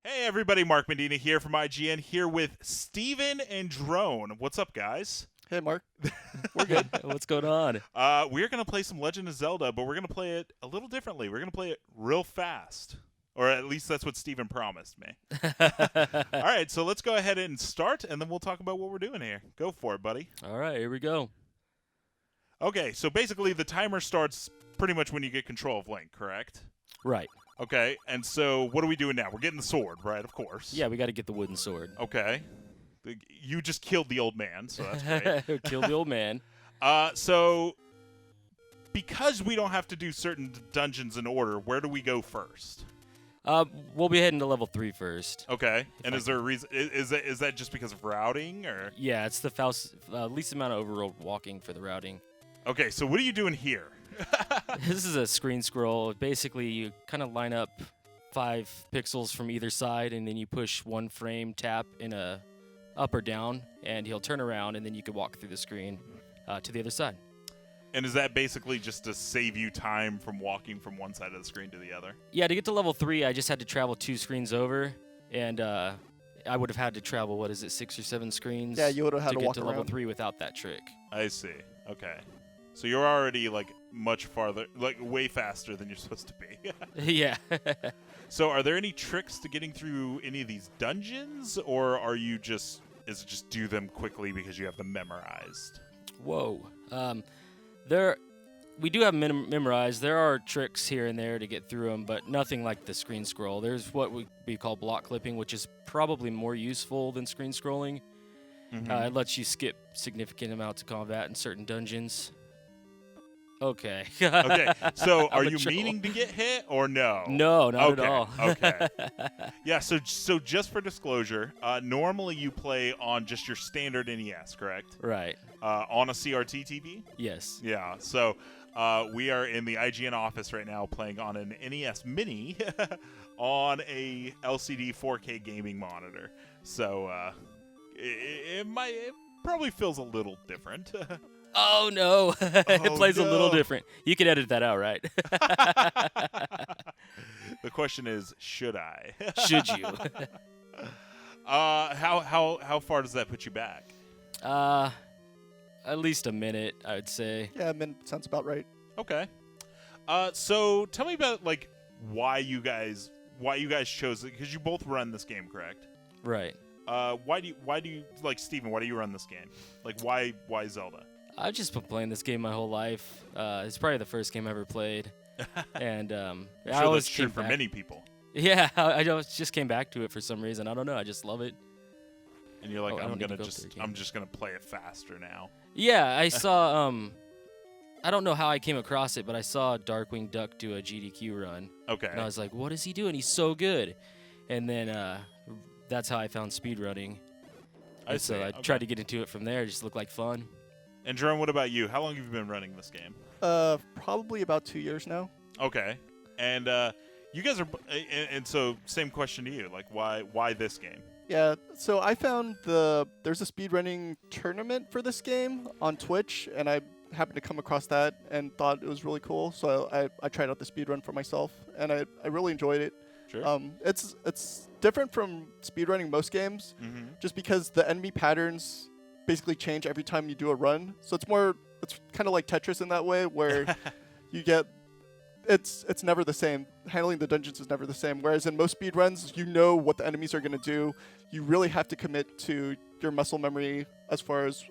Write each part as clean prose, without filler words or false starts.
Hey everybody, Mark Medina here from IGN, here with Steven and Drone. What's up, guys? Hey, Mark. We're good. What's going on? We're going to play some Legend of Zelda, but we're going to play it a little differently. We're going to play it real fast. Or at least that's what Steven promised me. All right, so let's go ahead and start, and then we'll talk about what we're doing here. Go for it, buddy. All right, here we go. Okay, so basically the timer starts pretty much when you get control of Link, correct? Right. Okay, and so what are we doing now? We're getting the sword, right? Of course. Yeah, we got to get the wooden sword. Okay. You just killed the old man, so that's great. Kill the old man. So because we don't have to do certain dungeons in order, where do we go first? We'll be heading to level 3 first. Okay. And is there a reason? Is that just because of routing, or? Yeah, it's the least amount of overworld walking for the routing. Okay, so what are you doing here? This is a screen scroll. Basically, you kind of line up 5 pixels from either side, and then you push one frame tap in a up or down, and he'll turn around, and then you can walk through the screen to the other side. And is that basically just to save you time from walking from one side of the screen to the other? Yeah, to get to level 3, I just had to travel 2 screens over, and I would have had to travel, 6 or 7 screens? Yeah, you would have had to get walk to level around. 3 without that trick. I see. Okay. So you're already, much farther, way faster than you're supposed to be. Yeah. So are there any tricks to getting through any of these dungeons, or is it just do them quickly because you have them memorized? Whoa. We do have memorized. There are tricks here and there to get through them, but nothing like the screen scroll. There's what we call block clipping, which is probably more useful than screen scrolling. Mm-hmm. It lets you skip significant amounts of combat in certain dungeons. Okay. Okay, so are I'm a you troll. meaning to get hit or no? No, not Okay, at all. okay. Yeah, so just for disclosure, normally you play on just your standard NES, correct? Right. On a CRT TV? Yes. Yeah, so we are in the IGN office right now playing on an NES Mini on a LCD 4K gaming monitor. So it probably feels a little different. Oh, no. It plays a little no. different. You could edit that out, right? The question is, should I? Should you? How far does that put you back? At least a minute, I would say. Yeah, sounds about right. Okay. So tell me about why you guys chose it, because you both run this game, correct? Right. Why do you Steven? Why do you run this game? Why Zelda? I've just been playing this game my whole life. It's probably the first game I ever played, and I'm I sure always that's true came for back. many people. Yeah, I just came back to it for some reason. I don't know. I just love it. And you're like, I don't need to go I'm just gonna play it faster now. Yeah, I saw. I don't know how I came across it, but I saw Darkwing Duck do a GDQ run, Okay. and I was like, "What is he doing? He's so good!" And then that's how I found speedrunning. I see. So I Okay. tried to get into it from there. It just looked like fun. And Jerome, what about you? How long have you been running this game? Probably about 2 years now. Okay. And you guys are, and so same question to you. Why this game? Yeah, so I found there's a speedrunning tournament for this game on Twitch, and I happened to come across that and thought it was really cool. So I tried out the speedrun for myself, and I really enjoyed it. Sure. It's different from speedrunning most games, Mm-hmm. just because the enemy patterns basically change every time you do a run. So it's kind of like Tetris in that way, where you get it's never the same. Handling the dungeons is never the same. Whereas in most speedruns, you know what the enemies are going to do. You really have to commit to your muscle memory as far as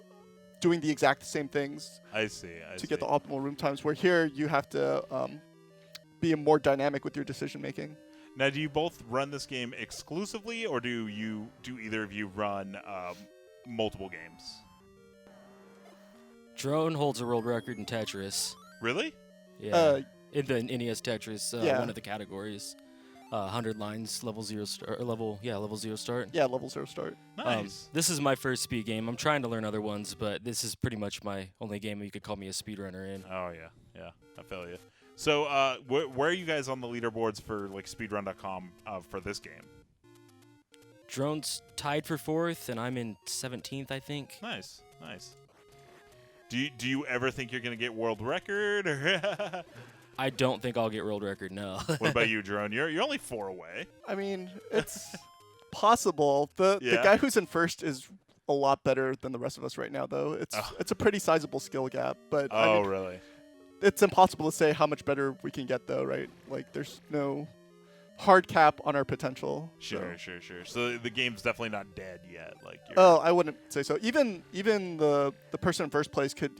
doing the exact same things I see. to get the optimal room times. Where here you have to be more dynamic with your decision making. Now, do you both run this game exclusively, or do either of you run multiple games? Drone holds a world record in Tetris. Really? Yeah. In the NES Tetris, yeah. one of the categories. 100 lines, level 0 start. Level 0 start. Yeah, level 0 start. Nice. This is my first speed game. I'm trying to learn other ones, but this is pretty much my only game you could call me a speedrunner in. Oh yeah, I feel you. So, where are you guys on the leaderboards for speedrun.com for this game? Drone's tied for 4th, and I'm in 17th, I think. Nice. Do you ever think you're gonna get world record? Or I don't think I'll get world record. No. What about you, Drone? You're only 4 away. I mean, it's possible. The Yeah. guy who's in first is a lot better than the rest of us right now, though. It's a pretty sizable skill gap, but I Oh, mean, really? it's impossible to say how much better we can get, though, right? Like, there's no hard cap on our potential. Sure. So the game's definitely not dead yet. Like, Oh, I wouldn't say so. Even the person in first place could,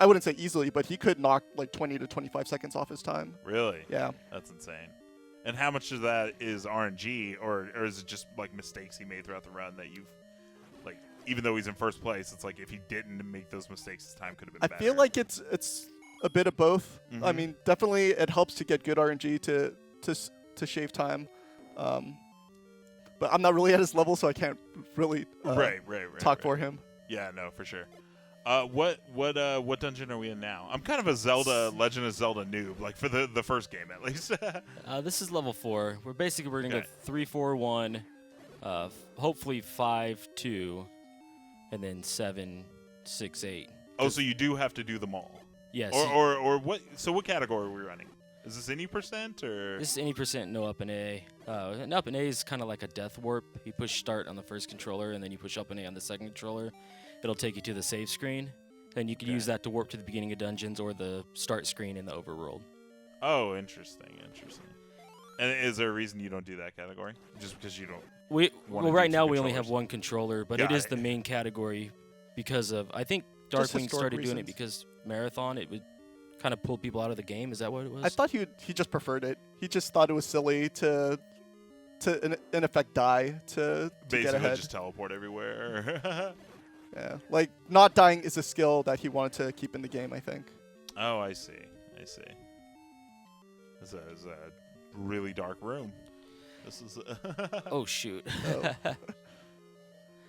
I wouldn't say easily, but he could knock like 20 to 25 seconds off his time. Really? Yeah. That's insane. And how much of that is RNG, or is it just like mistakes he made throughout the run that you've, like, even though he's in first place, it's like if he didn't make those mistakes, his time could have been better. I feel like it's a bit of both. I Mhm. mean, definitely it helps to get good RNG to shave time. But I'm not really at his level, so I can't really right. talk for him. Yeah, no, for sure. What dungeon are we in now? I'm kind of a Zelda Legend of Zelda noob, like for the first game at least. This is level 4. We're gonna Okay. go 3, 4, 1, hopefully 5, 2, and then 7, 6, 8. Oh, so you do have to do them all. Yes. Or what? So what category are we running? Is this any percent or? This is any percent, no up and A. And up and A is kind of like a death warp. You push start on the first controller, and then you push up and A on the second controller. It'll take you to the save screen. Then you can use that to warp to the beginning of dungeons or the start screen in the overworld. Oh, interesting. And is there a reason you don't do that category? Just because you don't? Well, right do now two we only controllers. have one controller, but Got it is it. the main category because of, I think Just Darkwing historic started doing reasons. it because Marathon, it would kind of pull people out of the game. Is that what it was? I thought he just preferred it. He just thought it was silly to in effect die to get Basically ahead. just teleport everywhere. Yeah, like not dying is a skill that he wanted to keep in the game, I think. Oh, I see. This is a really dark room. This is. Oh, shoot. Oh.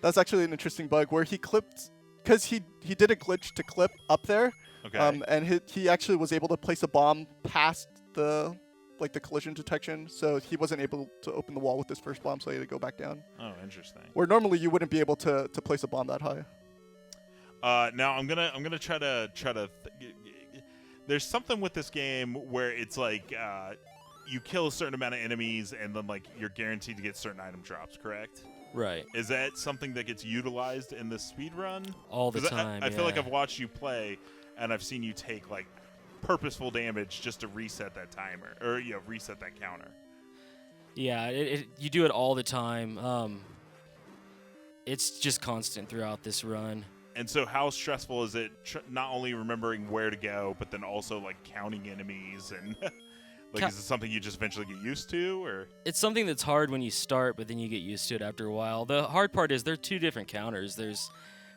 That's actually an interesting bug where he clipped, because he did a glitch to clip up there, Okay. and he actually was able to place a bomb past the collision detection, so he wasn't able to open the wall with his first bomb, so he had to go back down. Oh, interesting. Where normally you wouldn't be able to place a bomb that high. Now I'm gonna try to. There's something with this game where it's like you kill a certain amount of enemies and then like you're guaranteed to get certain item drops. Correct? Right. Is that something that gets utilized in the speed run? All the 'Cause time. I feel like yeah. I've watched you play, and I've seen you take like purposeful damage just to reset that timer or reset that counter. Yeah, you do it all the time. It's just constant throughout this run. And so, how stressful is it? Not only remembering where to go, but then also like counting enemies and like, is it something you just eventually get used to, or? It's something that's hard when you start, but then you get used to it after a while. The hard part is there are two different counters. There's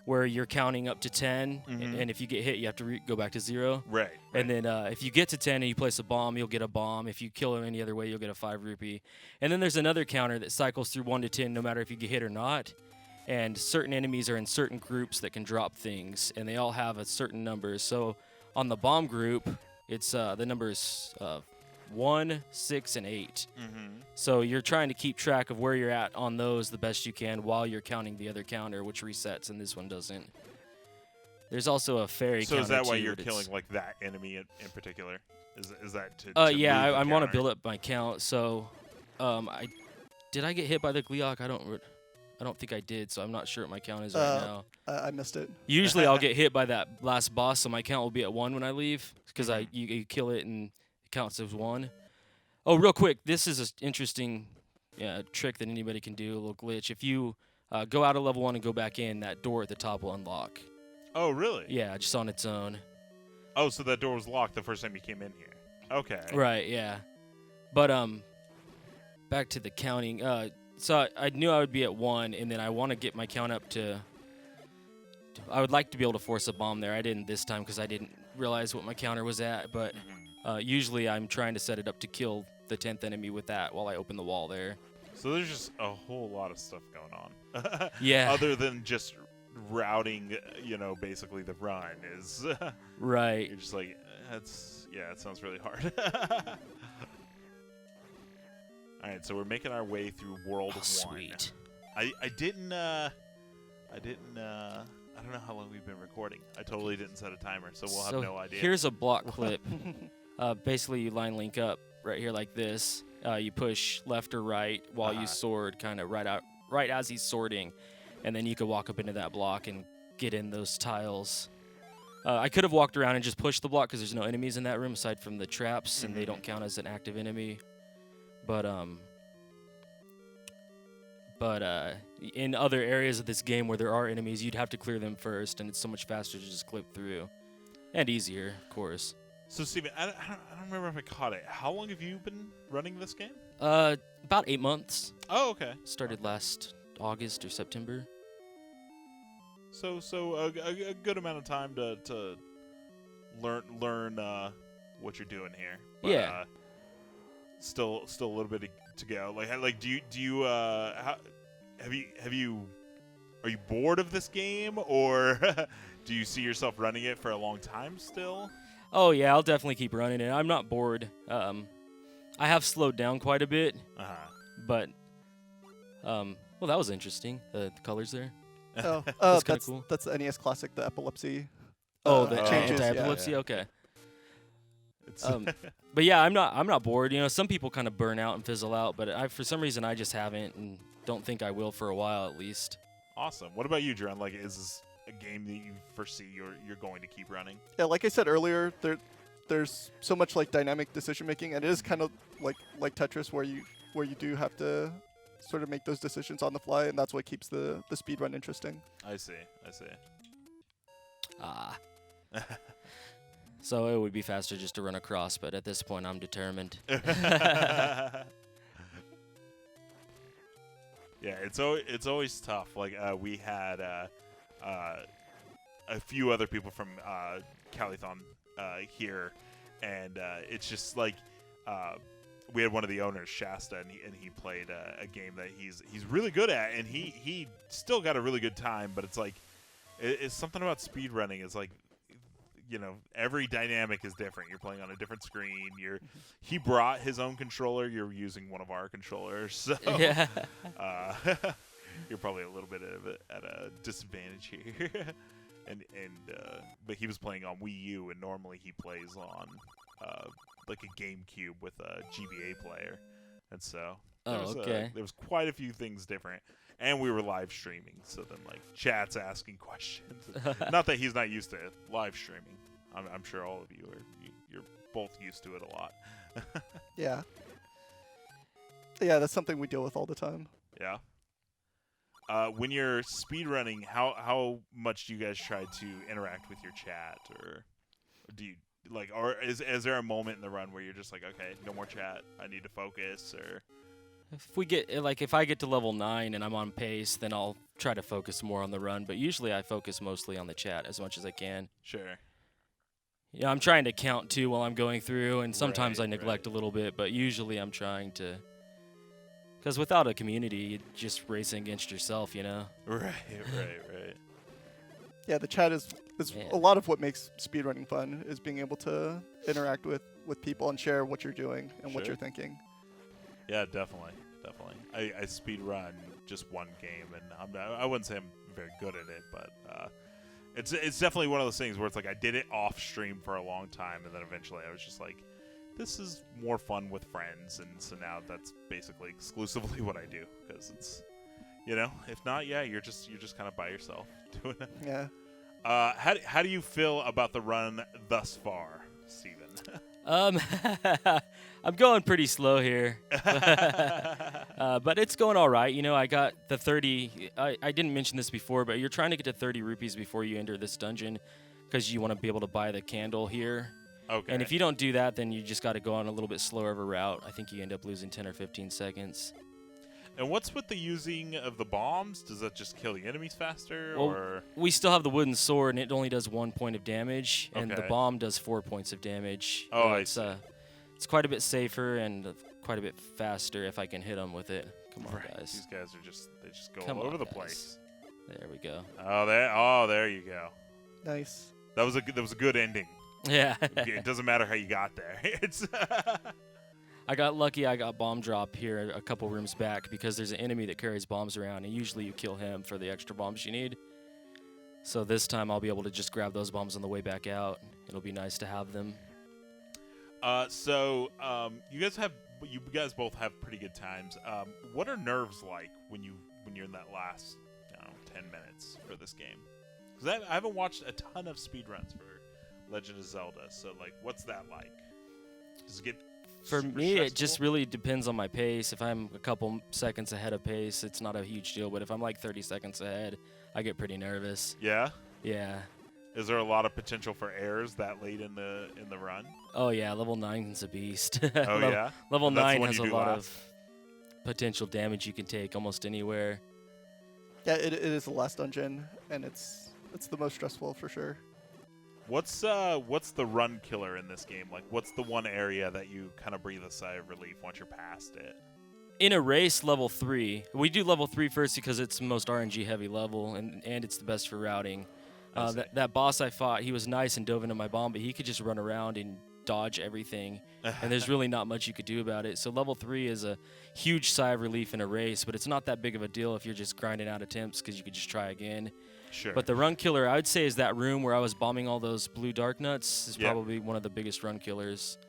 where you're counting up to 10, and if you get hit, you have to go back to 0. Right. And then if you get to 10 and you place a bomb, you'll get a bomb. If you kill him any other way, you'll get a 5 rupee. And then there's another counter that cycles through 1 to 10 no matter if you get hit or not. And certain enemies are in certain groups that can drop things, and they all have a certain number. So on the bomb group, it's the numbers 1, 6, and 8. So you're trying to keep track of where you're at on those the best you can while you're counting the other counter, which resets, and this one doesn't. There's also a fairy So counter is that why too, you're but killing it's- like that enemy in particular? Is that to? Yeah, move the I want to counter? build up my count. So, did I get hit by the Gleeok? I don't think I did, so I'm not sure what my count is right now. I missed it. Usually I'll get hit by that last boss, so my count will be at 1 when I leave, because you kill it and it counts as 1. Oh, real quick, this is an interesting trick that anybody can do, a little glitch. If you go out of level 1 and go back in, that door at the top will unlock. Oh, really? Yeah, just on its own. Oh, so that door was locked the first time you came in here. Okay. Right, yeah. But back to the counting. So I knew I would be at 1, and then I want to get my count up to. I would like to be able to force a bomb there. I didn't this time because I didn't realize what my counter was at. But usually I'm trying to set it up to kill the 10th enemy with that while I open the wall there. So there's just a whole lot of stuff going on. Yeah. Other than just routing, basically the run is. Right. You're just like, it sounds really hard. All right, so we're making our way through World 1. Sweet. I don't know how long we've been recording. I totally didn't set a timer, so we'll have no idea. Here's a block clip. Basically, you line link up right here like this. You push left or right while you sword, kind of right as he's sorting, and then you could walk up into that block and get in those tiles. I could have walked around and just pushed the block because there's no enemies in that room aside from the traps, and they don't count as an active enemy. But in other areas of this game where there are enemies, you'd have to clear them first, and it's so much faster to just clip through, and easier, of course. So, Steven, I don't remember if I caught it. How long have you been running this game? About 8 months. Oh, okay. Started last August or September. So a good amount of time to learn what you're doing here. But, Yeah. Still a little bit to go. Like do you are you bored of this game, or do you see yourself running it for a long time still? Oh yeah, I'll definitely keep running it. I'm not bored. I have slowed down quite a bit, but well, that was interesting. The colors there. That's kinda cool. That's the NES Classic, the epilepsy. The changes. anti-epilepsy. Yeah. Okay. It's But yeah, I'm not bored. You know, some people kind of burn out and fizzle out, but for some reason I just haven't, and don't think I will for a while at least. awesome. What about you, Dren? Like, is this a game that you foresee you're going to keep running? Yeah, like I said earlier, there's so much like dynamic decision making, and it is kind of like Tetris, where you do have to sort of make those decisions on the fly, and that's what keeps the speedrun interesting. I see. So it would be faster just to run across, but at this point I'm determined. Yeah, it's always tough. Like we had a few other people from Calithon here, and it's just like we had one of the owners, Shasta, and he played a game that he's really good at, and he still got a really good time. But it's like it's something about speedrunning. It's like, you know, every dynamic is different. You're playing on a different screen. He brought his own controller. You're using one of our controllers. So Yeah. you're probably a little bit at a disadvantage here. But he was playing on Wii U, and normally he plays on like a GameCube with a GBA player. And so there was quite a few things different. And we were live streaming, so then like chat's asking questions. Not that he's not used to live streaming. I'm sure all of you you're both used to it a lot. Yeah, that's something we deal with all the time. Yeah. When you're speedrunning, how much do you guys try to interact with your chat, or do you or is there a moment in the run where you're just like, okay, no more chat, I need to focus, or? If I get to level 9 and I'm on pace, then I'll try to focus more on the run. But usually I focus mostly on the chat as much as I can. Sure. Yeah, I'm trying to count too while I'm going through, and sometimes I neglect right. a little bit, but usually I'm trying to. Because without a community, you're just racing against yourself, you know? Right. Yeah, the chat is Yeah. a lot of what makes speedrunning fun, is being able to interact with people and share what you're doing and what Sure. you're thinking. Yeah, definitely. I speed run just one game, and I wouldn't say I'm very good at it, but it's definitely one of those things where it's like I did it off stream for a long time, and then eventually I was just like, this is more fun with friends, and so now that's basically exclusively what I do, because it's, you know, if not, yeah, you're just kind of by yourself doing it. Yeah. How do you feel about the run thus far, Steven? I'm going pretty slow here, but it's going all right. You know, I got the 30. I didn't mention this before, but you're trying to get to 30 rupees before you enter this dungeon, because you want to be able to buy the candle here. Okay. And if you don't do that, then you just got to go on a little bit slower of a route. I think you end up losing 10 or 15 seconds. And what's with the using of the bombs? Does that just kill the enemies faster, Well, or? We still have the wooden sword, and it only does 1 point of damage, and the Okay. bomb does 4 points of damage. Oh, And I it's, see. It's quite a bit safer and quite a bit faster if I can hit them with it. Come on, Right. guys. These guys are they just go Come all over on, the guys. place. There we go. Oh, there you go. Nice. That was a good ending. Yeah. It doesn't matter how you got there. It's I got lucky. I got bomb drop here a couple rooms back because there's an enemy that carries bombs around, and usually you kill him for the extra bombs you need. So this time I'll be able to just grab those bombs on the way back out. It'll be nice to have them. You guys both have pretty good times. What are nerves like when you're in that last, I don't know, 10 minutes for this game? Because I haven't watched a ton of speedruns for Legend of Zelda. So like, what's that like? Does it get For super me, it stressful? just really depends on my pace. If I'm a couple seconds ahead of pace, it's not a huge deal. But if I'm like 30 seconds ahead, I get pretty nervous. Yeah. Yeah. Is there a lot of potential for errors that late in the run? Oh yeah, level 9 is a beast. Oh yeah. Level And that's the 9 one has you a do lot last? of potential damage you can take almost anywhere. Yeah, it is the last dungeon, and it's the most stressful for sure. What's the run killer in this game? Like, what's the one area that you kind of breathe a sigh of relief once you're past it? In a race, level 3. We do level 3 first because it's the most RNG heavy level, and it's the best for routing. I see. That boss I fought, he was nice and dove into my bomb, but he could just run around and dodge everything, and there's really not much you could do about it. So level 3 is a huge sigh of relief in a race, but it's not that big of a deal if you're just grinding out attempts because you could just try again. Sure. But the run killer, I would say, is that room where I was bombing all those blue dark nuts is Yeah. probably one of the biggest run killers.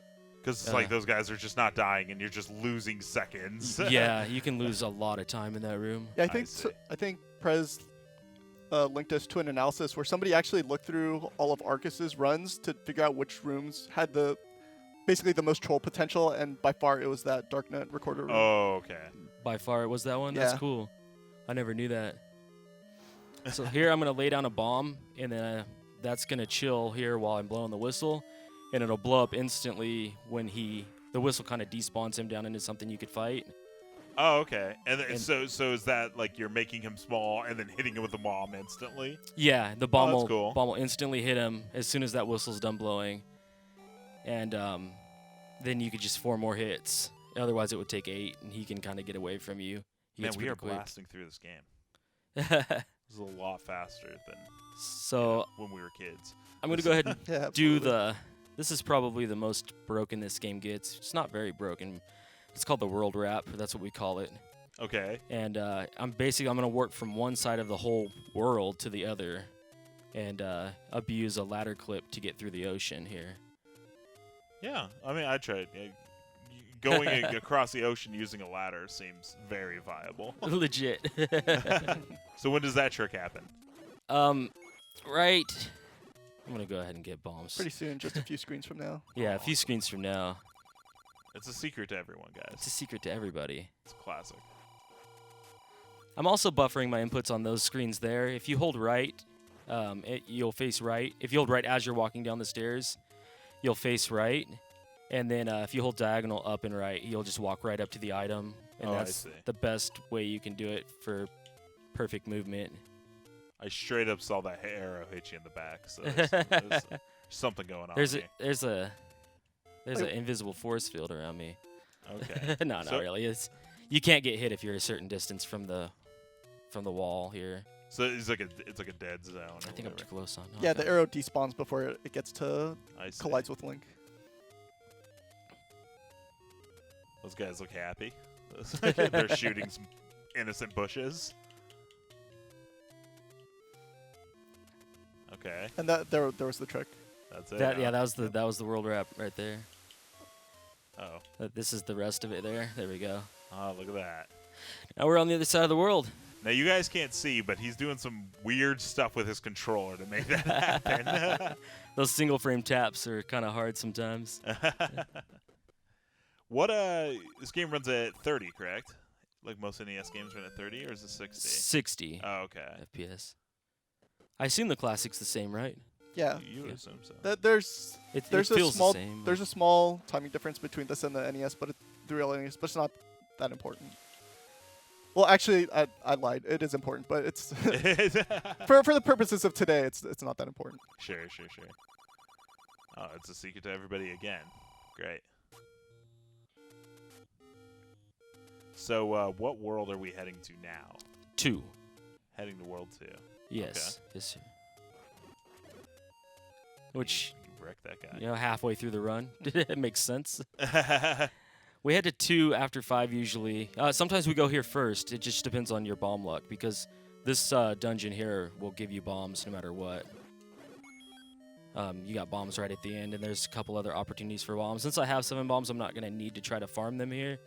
Because it's like those guys are just not dying, and you're just losing seconds. Yeah, you can lose a lot of time in that room. Yeah, see. I think Prez linked us to an analysis where somebody actually looked through all of Arcus's runs to figure out which rooms had basically the most troll potential, and by far it was that Darknet recorder room. Oh, okay. By far, it was that one? Yeah. That's cool. I never knew that. So here I'm going to lay down a bomb, and then that's going to chill here while I'm blowing the whistle, and it'll blow up instantly when the whistle kind of despawns him down into something you could fight. Oh, okay. And And- so is that like you're making him small and then hitting him with the bomb instantly? Yeah, the bomb, that's cool. bomb will instantly hit him as soon as that whistle's done blowing. And then you could just 4 more hits. Otherwise, it would take 8, and he can kind of get away from you. He Man, gets we pretty are quick. blasting through this game. It's a lot faster than So when we were kids. I'm going to go ahead and Yeah, do absolutely. this is probably the most broken this game gets. It's not very broken. It's called the world wrap. That's what we call it. Okay. And I'm going to work from one side of the whole world to the other and abuse a ladder clip to get through the ocean here. Yeah. I mean, I tried. Going across the ocean using a ladder seems very viable. Legit. So when does that trick happen? Right. I'm going to go ahead and get bombs. Pretty soon, just a few screens from now. Yeah, a few screens from now. It's a secret to everyone, It's a guys. secret to everybody. It's classic. I'm also buffering my inputs on those screens there. If you hold right, you'll face right. If you hold right as you're walking down the stairs, you'll face right. And then if you hold diagonal up and right, you'll just walk right up to the item. And Oh, I that's see. the best way you can do it for perfect movement. I straight up saw that arrow hit you in the back, so there's something going on here. There's an invisible force field around me. Okay. No, not So- really. You can't get hit if you're a certain distance from the wall here. So it's like a dead zone. I think I'm too close on. Yeah, okay. the arrow despawns before it gets to I see. collides with Link. Those guys look happy. They're shooting some innocent bushes. Okay, And there was the trick. that's it. That was the world wrap right there. Oh, This is the rest of it there. There we go. oh, look at that. Now we're on the other side of the world. Now you guys can't see, but he's doing some weird stuff with his controller to make that happen. Those single frame taps are kind of hard sometimes. What this game runs at 30, correct? Like most NES games run at 30, or is it 60? 60 Oh, okay. FPS. I assume the classic's the same, right? Yeah. You would Yeah. assume so. There's It a feels small the same. there's a small timing difference between this and the NES, but the real NES, but it's not that important. Well, actually, I lied. It is important, but it's for the purposes of today, it's not that important. Sure. Oh, it's a secret to everybody again. Great. So, what world are we heading to now? 2. Heading to World 2. Yes. Yes, sir. Which, You wrecked that guy. halfway through the run. It makes sense. We head to 2 after 5 usually. Sometimes we go here first. It just depends on your bomb luck because this dungeon here will give you bombs no matter what. You got bombs right at the end, and there's a couple other opportunities for bombs. Since I have 7 bombs, I'm not going to need to try to farm them here.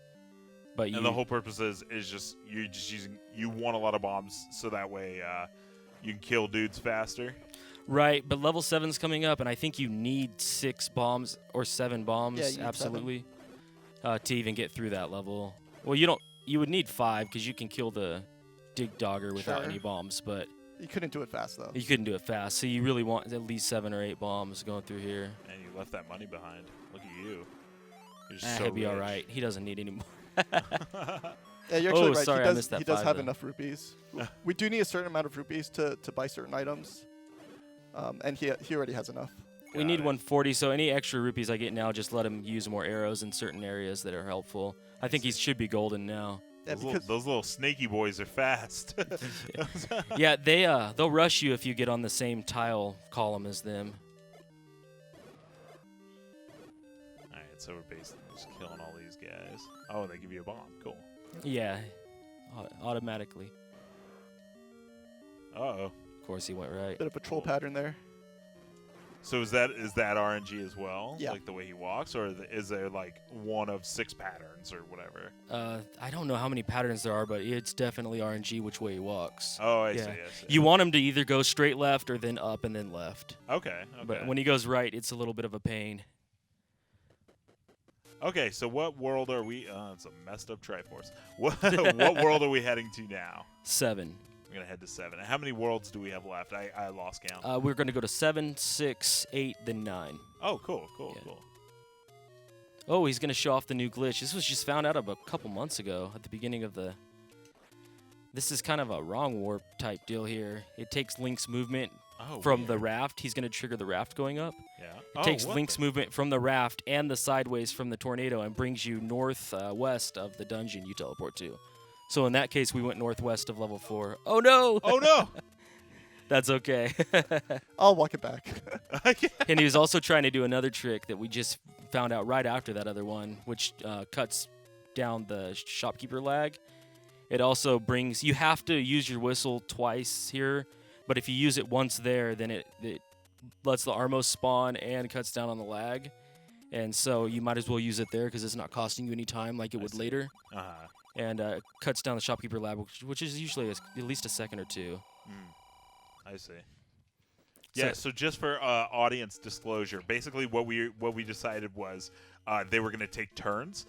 But And the whole purpose is just you're just using you want a lot of bombs so that way you can kill dudes faster. Right, but level 7's coming up, and I think you need 6 bombs or 7 bombs, Yeah, you need absolutely, to even get through that level. Well, you don't. You would need 5 because you can kill the dig dogger without Sure. any bombs, but You couldn't do it fast though. you couldn't do it fast. So you really want at least 7 or 8 bombs going through here. And you left that money behind. Look at you. You're just so He'll be all rich. right. He doesn't need any more. Yeah, you're actually right. Sorry, he I does, missed that he does 5 have though. enough rupees. We do need a certain amount of rupees to buy certain items, and he already has enough. We need 140, so any extra rupees I get now, just let him use more arrows in certain areas that are helpful. I think he should be golden now. Yeah, Those little snaky boys are fast. Yeah, they'll rush you if you get on the same tile column as them. All right, so we're basically just killing all these guys. Oh, and they give you a bomb. Cool. Yeah, automatically. Uh-oh. Of course, he went right. bit of a troll pattern there. So is that RNG as well? Yeah. Like the way he walks, or is there like one of 6 patterns or whatever? I don't know how many patterns there are, but it's definitely RNG which way he walks. Oh, I Yeah. see. I see. You want him to either go straight left or then up and then left. Okay. But when he goes right, it's a little bit of a pain. Okay, so what world are we? It's a messed up Triforce. What world are we heading to now? 7. We're gonna head to 7. How many worlds do we have left? I lost count. We're going to go to 7, 6, 8, then 9. Oh, cool. Yeah. Oh, he's going to show off the new glitch. This was just found out a couple months ago at the beginning of the... This is kind of a wrong warp type deal here. It takes Link's movement from the raft. He's going to trigger the raft going up. Yeah. It takes Link's movement from the raft and the sideways from the tornado and brings you northwest of the dungeon you teleport to. So in that case, we went northwest of level 4. Oh, no! Oh no! That's okay. I'll walk it back. And he was also trying to do another trick that we just found out right after that other one, which cuts down the shopkeeper lag. It also brings... You have to use your whistle twice here, but if you use it once there, then it lets the Armos spawn and cuts down on the lag. And so you might as well use it there because it's not costing you any time like it would later. Uh-huh. And cuts down the shopkeeper lag, which is usually at least a second or 2. I see. Yeah, so just for audience disclosure, basically what we decided was they were going to take turns.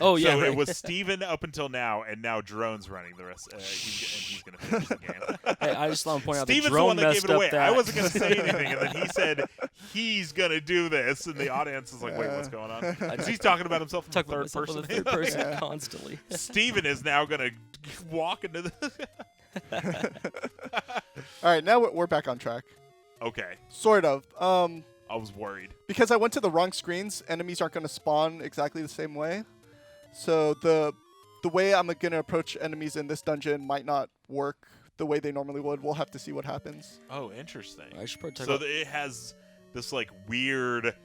Oh, yeah, So right. it was Steven up until now, and now Drone's running the rest. He's going to finish the game. Hey, I just want to point out that Steven's the Drone one that gave messed it up away. that. I wasn't going to say anything, and then he said he's going to do this, and the audience is like, wait, what's going on? 'Cause he's talking about himself in the Talk about third myself in person. the third person Yeah. constantly. Steven is now going to walk into the... All right, now we're back on track. Okay. Sort of. I was worried. Because I went to the wrong screens, enemies aren't going to spawn exactly the same way. So the way I'm going to approach enemies in this dungeon might not work the way they normally would. We'll have to see what happens. Oh, interesting. I should probably talk So about it has this like weird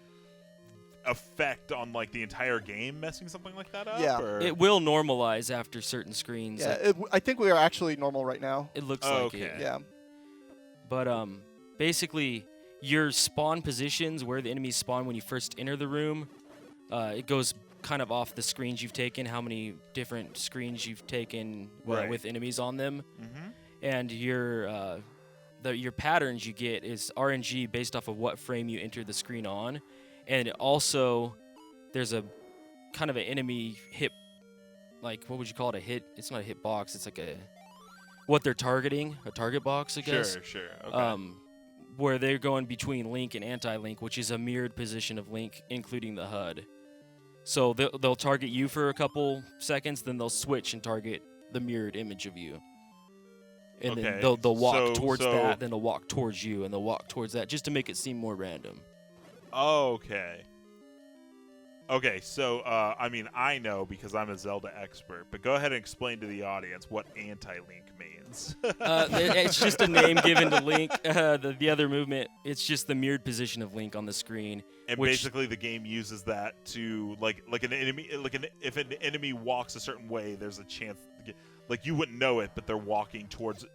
effect on like the entire game, messing something like that up. Yeah. Or? it will normalize after certain screens. Yeah, Like, I think we are actually normal right now. it looks Oh, like okay. it. Yeah. But basically, your spawn positions where the enemies spawn when you first enter the room, it goes kind of off the screens you've taken, how many different screens you've taken Right. with enemies on them, Mm-hmm. and your patterns you get is RNG based off of what frame you enter the screen on, and it also there's a kind of an enemy hit, like what would you call it? A hit? It's not a hit box. It's like what they're targeting, a target box, I guess. Sure. Okay. Where they're going between Link and anti-Link, which is a mirrored position of Link, including the HUD. So they'll target you for a couple seconds, then they'll switch and target the mirrored image of you. And Okay, then they'll walk towards so- that, then they'll walk towards you, and they'll walk towards that, just to make it seem more random. Okay. Okay, so I mean, I know because I'm a Zelda expert, but go ahead and explain to the audience what anti-Link means. It's just a name given to Link. The other movement, it's just the mirrored position of Link on the screen. And which- basically, the game uses that to like an enemy, if an enemy walks a certain way, there's a chance, like you wouldn't know it, but they're walking towards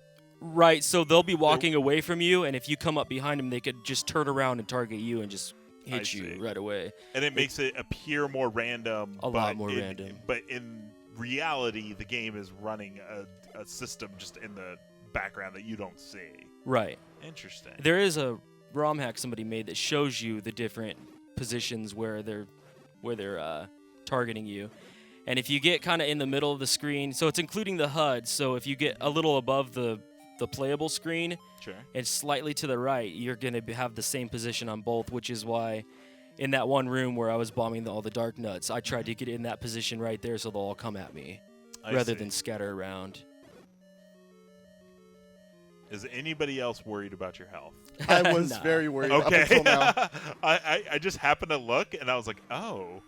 Right, so they'll be walking away from you, and if you come up behind them, they could just turn around and target you and just hit you right away. And it makes it appear more random. A lot more random. But in reality, the game is running a system just in the background that you don't see. Right. Interesting. There is a ROM hack somebody made that shows you the different positions where they're targeting you. And if you get kind of in the middle of the screen, so it's including the HUD, so if you get a little above the playable screen and slightly to the right, you're going to have the same position on both, which is why in that one room where I was bombing all the dark nuts, I tried to get in that position right there so they'll all come at me rather than scatter around. Is anybody else worried about your health? I was very worried up Okay. until now. I just happened to look, and I was like, oh,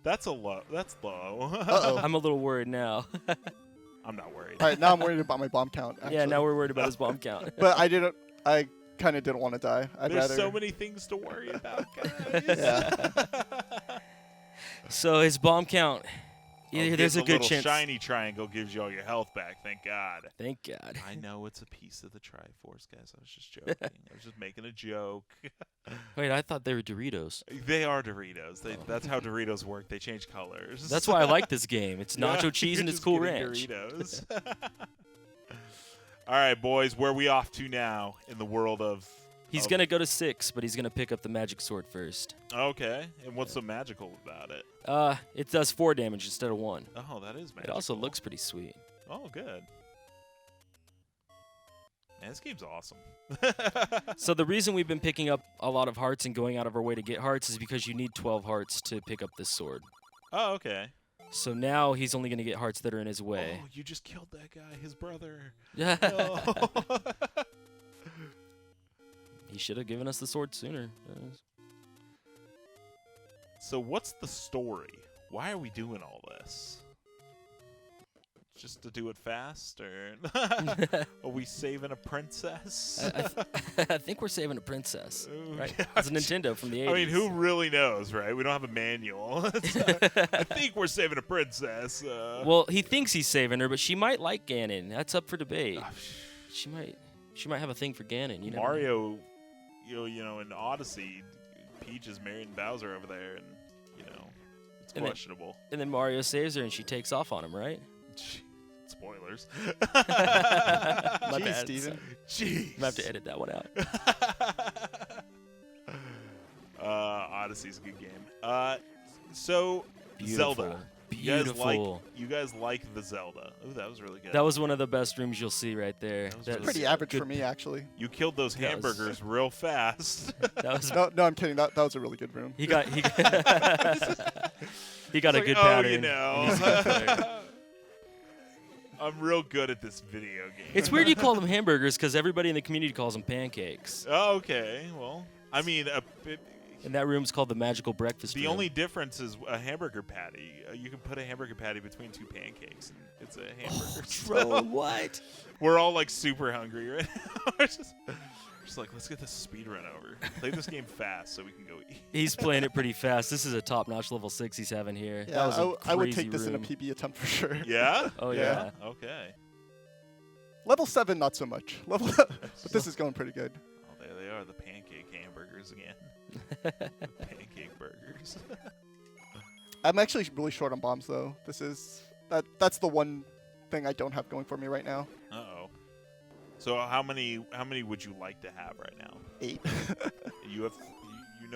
that's low. Uh-oh. I'm a little worried now. I'm not worried. All right, now I'm worried about my bomb count, actually. Yeah, now we're worried about his bomb count. But I kind of didn't want to die. There's so many things to worry about, guys. Yeah. So his bomb count, there's a good chance. Shiny triangle gives you all your health back. Thank God. Thank God. I know it's a piece of the Triforce, guys. I was just joking. I was just making a joke. Wait, I thought they were Doritos. They are Doritos. That's how Doritos work. They change colors. That's why I like this game. It's nacho cheese and it's Cool Ranch. Doritos. All right, boys. Where are we off to now in the world of... He's going to go to 6, but he's going to pick up the magic sword first. Okay. And what's so magical about it? It does 4 damage instead of 1. Oh, that is magical. It also looks pretty sweet. Oh, good. Man, this game's awesome. So the reason we've been picking up a lot of hearts and going out of our way to get hearts is because you need 12 hearts to pick up this sword. Oh, okay. So now he's only going to get hearts that are in his way. Oh, you just killed that guy, his brother. Oh. He should have given us the sword sooner. So what's the story? Why are we doing all this? Just to do it fast, or are we saving a princess? I think we're saving a princess. Ooh, Right? yeah. It's a Nintendo from the 80s. I mean, who really knows, right? We don't have a manual. I think we're saving a princess. Well, he thinks he's saving her, but she might like Ganon. That's up for debate. She might have a thing for Ganon. You know. Mario, you know, in Odyssey, Peach is marrying Bowser over there, and it's questionable. And then Mario saves her, and she takes off on him, right? Spoilers. My Jeez, bad. Steven. Jeez. I'm gonna have to edit that one out. Odyssey's a good game. So Beautiful. Zelda. Beautiful. You guys like the Zelda? Ooh, that was really good. That was one of the best rooms you'll see right there. was That's Pretty average for me, actually. You killed those That was- hamburgers real fast. That was No, I'm kidding. That was a really good room. he got he got a good oh, pattern. you know. I'm real good at this video game. It's weird you call them hamburgers because everybody in the community calls them pancakes. Oh, okay. Well, I mean, And that room's called the magical breakfast the room. only difference is a hamburger patty. You can put a hamburger patty between 2 pancakes, and it's a hamburger. Bro, what? We're all like super hungry right now. We're just like, let's get this speedrun over. Play this game fast so we can go eat. He's playing it pretty fast. This is a top-notch level 6 he's having here. Yeah, that was a I would crazy take this in a room. PB attempt for sure. Yeah? Oh, Yeah. yeah. Okay. Level 7, not so much. But this is going pretty good. Oh, there they are, the pancake hamburgers again. The pancake burgers. I'm actually really short on bombs, though. That's the one thing I don't have going for me right now. Uh-oh. So how many would you like to have right now? 8. You have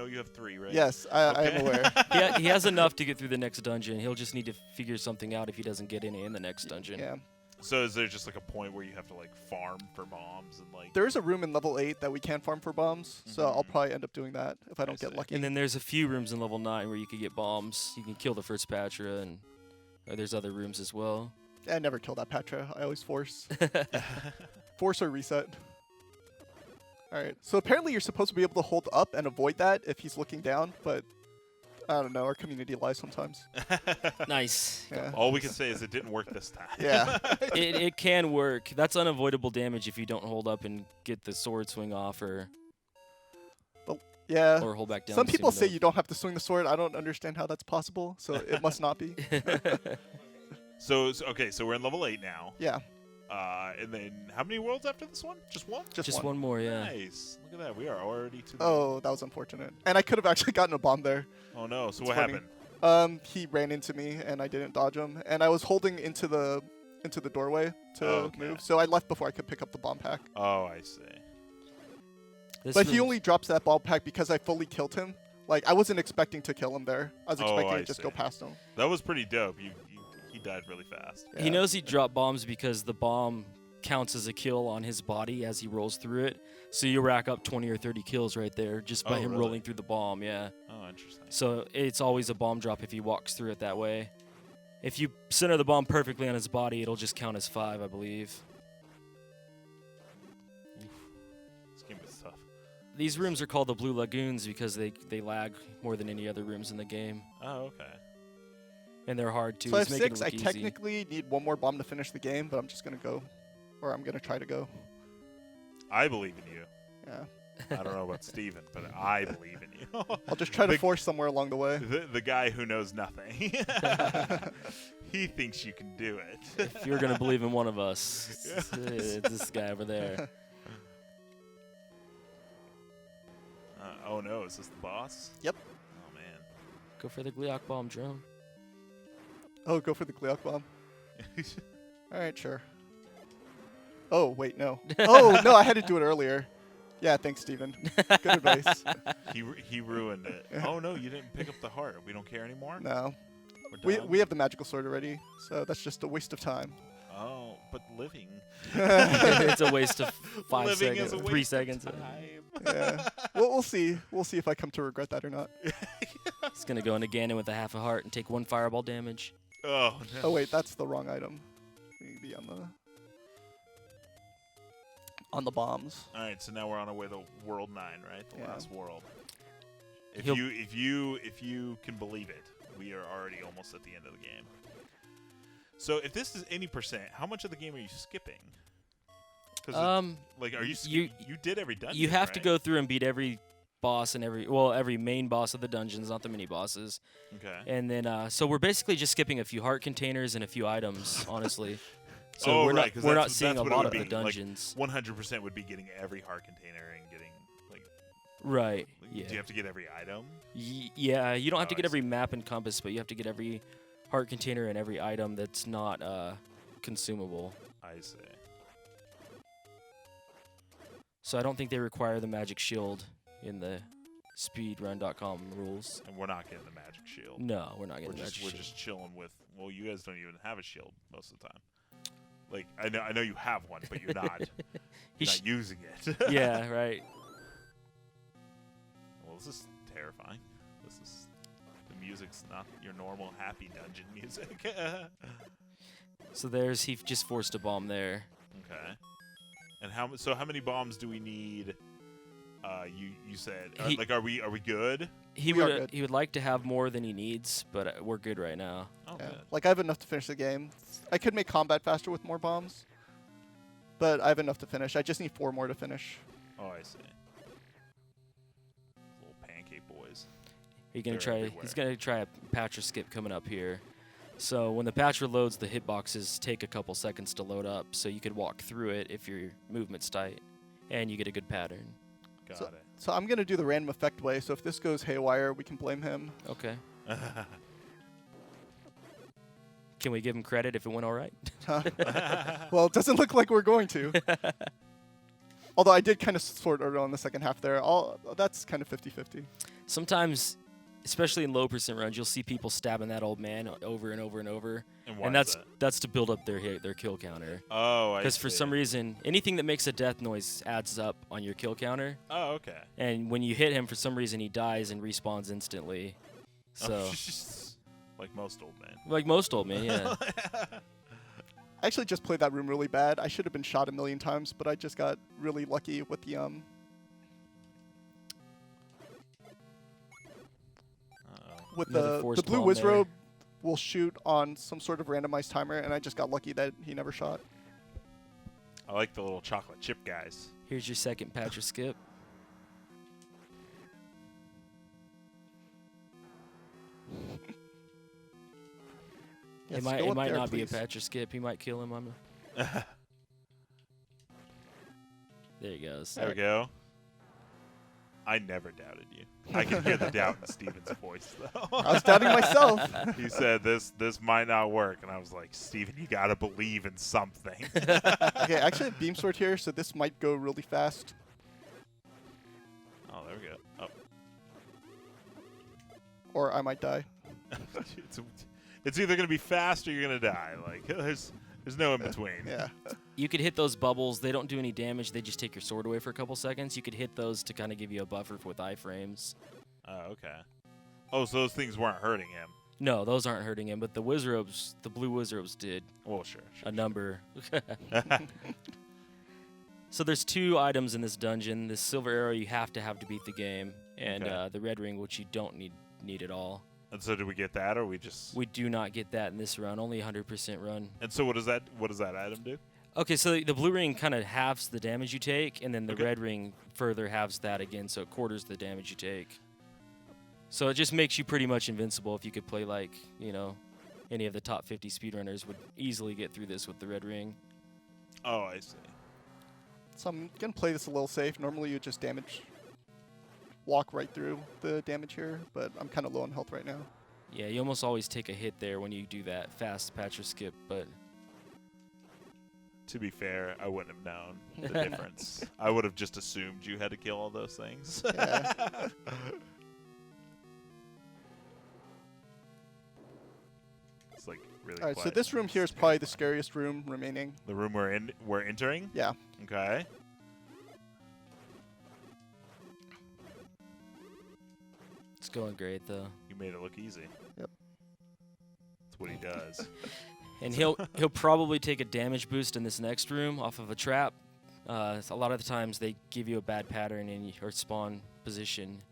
you have 3, right? Yes, I am aware. He has enough to get through the next dungeon. He'll just need to figure something out if he doesn't get any in the next dungeon. Yeah. So is there just like a point where you have to like farm for bombs and like? There is a room in level 8 that we can farm for bombs, so I'll probably end up doing that if I don't get see. lucky. And then there's a few rooms in level 9 where you could get bombs. You can kill the first Patra, and there's other rooms as well. I never kill that Patra. I always force. Force or reset. Alright, so apparently you're supposed to be able to hold up and avoid that if he's looking down, but I don't know, our community lies sometimes. Nice. Yeah. All we can say is it didn't work this time. Yeah. It can work. That's unavoidable damage if you don't hold up and get the sword swing off or Yeah. hold back down. Some to people swing say it you don't have to swing the sword. I don't understand how that's possible, so it must not be. up. So okay, so we're in level 8 now. Yeah. And then how many worlds after this one? Just one? Just one more, yeah. Nice. Look at that. We are already to the Oh, that was unfortunate. And I could have actually gotten a bomb there. Oh no. So It's what funny. happened? He ran into me and I didn't dodge him, and I was holding into the doorway to Okay. move, so I left before I could pick up the bomb pack. Oh, I see. But he only drops that bomb pack because I fully killed him. Like, I wasn't expecting to kill him there. I was expecting I to just go see. past him. That was pretty dope. He died really fast. Yeah. He knows he dropped bombs because the bomb counts as a kill on his body as he rolls through it. So you rack up 20 or 30 kills right there just by Oh, him really? rolling through the bomb, yeah. Oh, interesting. So it's always a bomb drop if he walks through it that way. If you center the bomb perfectly on his body, it'll just count as 5, I believe. This game is tough. These rooms are called the Blue Lagoons because they lag more than any other rooms in the game. Oh, okay. And they're hard too. So I have It's making it 6. I look easy. technically need one more bomb to finish the game, but I'm just going to go. Or I'm going to try to go. I believe in you. Yeah. I don't know about Steven, but I believe in you. I'll just try to The- force somewhere along the way. The guy who knows nothing. He thinks you can do it. If you're going to believe in one of us, it's this guy over there. Oh no, is this the boss? Yep. Oh man. Go for the Gliok bomb drone. Oh, go for the Gliok bomb. All right, sure. Oh, wait, no. Oh, no, I had to do it earlier. Yeah, thanks, Steven. Good advice. He ruined it. Oh no, you didn't pick up the heart. We don't care anymore? No. We're done? We have the magical sword already, so that's just a waste of time. Oh, but living. It's a waste of 5 Living seconds, is a 3 waste of seconds. time. Yeah. We'll see. We'll see if I come to regret that or not. He's going to go into Ganon with a half a heart and take 1 fireball damage. Oh no. Oh, wait, that's the wrong item. We need to be on the bombs. All right, so now we're on our way to World 9, right? The Yeah. last world. If He'll- you can believe it, we are already almost at the end of the game. So if this is any percent, how much of the game are you skipping? 'Cause like, are you you did every dungeon? You have to right? go through and beat every boss and every main boss of the dungeons, not the mini bosses. Okay. And then so we're basically just skipping a few heart containers and a few items, honestly. So Oh, we're right, not 'cause we're that's- not seeing that's a what it lot would of the be, like, dungeons. 100% would be getting every heart container and getting like. Right. Like, Yeah. Do you have to get every item? Yeah, you don't have to Oh, get I every map and compass, but you have to get every heart container and every item that's not consumable. I see. So I don't think they require the magic shield in the speedrun.com rules. And we're not getting the magic shield. No, we're not getting We're the just magic we're shield. just chilling with. Well, you guys don't even have a shield most of the time. Like I know you have one, but you're not. He You're sh- not using it. Yeah, right. Well, this is terrifying. This is the music's not your normal happy dungeon music. So he just forced a bomb there. Okay. And how many bombs do we need? You said He- are we good? He We are would good. he would like to have more than he needs, but we're good right now. Oh, Yeah. good. Like, I have enough to finish the game. I could make combat faster with more bombs, but I have enough to finish. I just need 4 more to finish. Oh, I see. Little pancake boys. He's gonna They're everywhere. He's gonna try a patcher skip coming up here. So when the patcher loads, the hitboxes take a couple seconds to load up, so you could walk through it if your movement's tight, and you get a good pattern. Got it. So I'm going to do the random effect way, so if this goes haywire, we can blame him. Okay. Can we give him credit if it went all right? Well, it doesn't look like we're going to. Although I did kind of sort it on the second half there. That's kind of 50-50. Sometimes, especially in low percent runs, you'll see people stabbing that old man over and over and over, And why and is that's to build up their kill counter. Oh, I Because for see. some reason, anything that makes a death noise adds up on your kill counter. Oh, okay. And when you hit him, for some reason, he dies and respawns instantly. So, like most old men. like most old men, yeah. I actually just played that room really bad. I should have been shot a million times, but I just got really lucky with the Another the forced blue bomb whiz there. robe will shoot on some sort of randomized timer, and I just got lucky that he never shot. I like the little chocolate chip guys. Here's your second patcher skip. Yes, It go might up there, not be a please. patcher skip. He might kill him. goes. There we go. I never doubted you. I can hear the doubt in Steven's voice, though. I was doubting myself. He said this might not work, and I was like, Steven, you gotta believe in something. Okay, I actually have beam sword here, so this might go really fast. Oh, there we go. Oh. Or I might die. It's either gonna be fast or you're gonna die. Like there's no in between. Yeah. You could hit those bubbles. They don't do any damage. They just take your sword away for a couple seconds. You could hit those to kind of give you a buffer with iframes. Oh, okay. Oh, so those things weren't hurting him. No, those aren't hurting him, but the wizards, the blue wizards did Well, sure. a number. So there's 2 items in this dungeon. This silver arrow you have to have to beat the game, and Okay. the red ring, which you don't need at all. And so did we get that, or we just? We do not get that in this run. Only 100% run. And so what does that item do? Okay, so the blue ring kind of halves the damage you take, and then the Okay. red ring further halves that again, so it quarters the damage you take. So it just makes you pretty much invincible. If you could play like, any of the top 50 speedrunners would easily get through this with the red ring. Oh, I see. So I'm going to play this a little safe. Normally you just walk right through the damage here, but I'm kind of low on health right now. Yeah, you almost always take a hit there when you do that fast patch or skip, but To be fair, I wouldn't have known the difference. I would have just assumed you had to kill all those things. Yeah. It's like really All right, so quiet. this room here is probably the scariest room remaining. The room we're entering? Yeah. Okay. it's going great though. You made it look easy. Yep. That's what he does. And he'll probably take a damage boost in this next room off of a trap. A lot of the times they give you a bad pattern in your spawn position.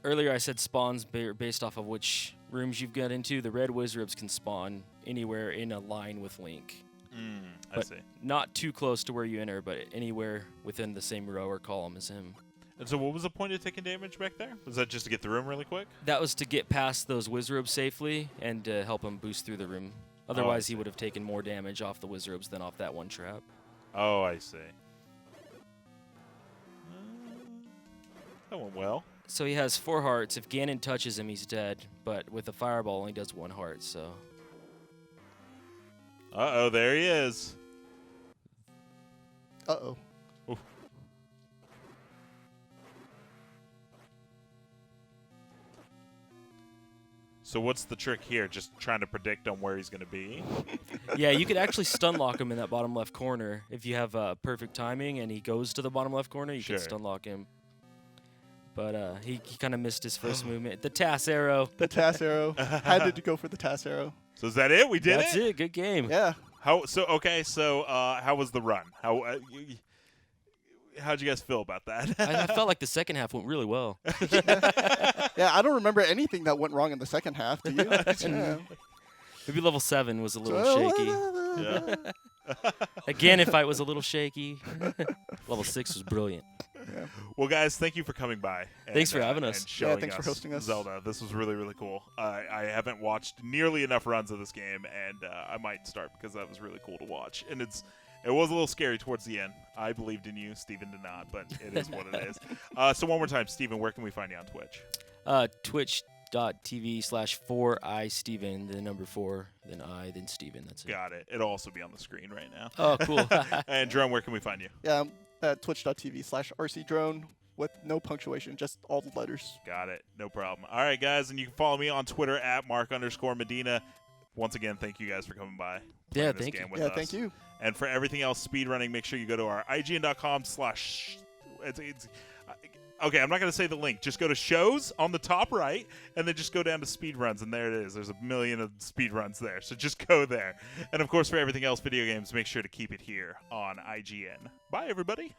Earlier I said spawns based off of which rooms you've got into. The red wizards can spawn anywhere in a line with Link. I But see. not too close to where you enter, but anywhere within the same row or column as him. And so what was the point of taking damage back there? Was that just to get the room really quick? That was to get past those wizards safely and to help him boost through the room. Otherwise, he would have taken more damage off the wizards than off that one trap. Oh, I see. That went well. So he has 4 hearts. If Ganon touches him, he's dead. But with a fireball, only does 1 heart. So Uh-oh, there he is. Uh-oh. Oof. So what's the trick here? Just trying to predict on where he's going to be? yeah, you could actually stun lock him in that bottom left corner if you have perfect timing and he goes to the bottom left corner. You Sure. can stun lock him. But he kind of missed his first movement. The TAS arrow. The TAS arrow. Had to go for the TAS arrow. So is that it? We did That's it. Good game. Yeah. How was the run? How'd you guys feel about that? I felt like the second half went really well. Yeah, I don't remember anything that went wrong in the second half. Do you? Yeah. Maybe level 7 was a little shaky. Yeah. Again, if I was a little shaky. Level 6 was brilliant. Yeah. Well, guys, thank you for coming by. Thanks for having us. And showing thanks for us hosting us. Zelda. This was really, really cool. I haven't watched nearly enough runs of this game, and I might start because that was really cool to watch. And it was a little scary towards the end. I believed in you. Steven did not, but it is what it is. So one more time, Steven, where can we find you on Twitch? Twitch.tv/4iSteven, the number 4, then I, then Steven. That's it. Got it. It'll also be on the screen right now. Oh, cool. And Drone, where can we find you? Yeah, I'm at twitch.tv/rcdrone with no punctuation, just all the letters. Got it. No problem. All right, guys, and you can follow me on Twitter at Mark_Medina. Once again, thank you guys for coming by. Yeah, playing this thank game you. with Yeah, us. thank you. And for everything else speedrunning, make sure you go to our IGN.com/. Okay, I'm not going to say the link. Just go to shows on the top right, and then just go down to speedruns, and there it is. There's a million of speedruns there, so just go there. And, of course, for everything else video games, make sure to keep it here on IGN. Bye, everybody.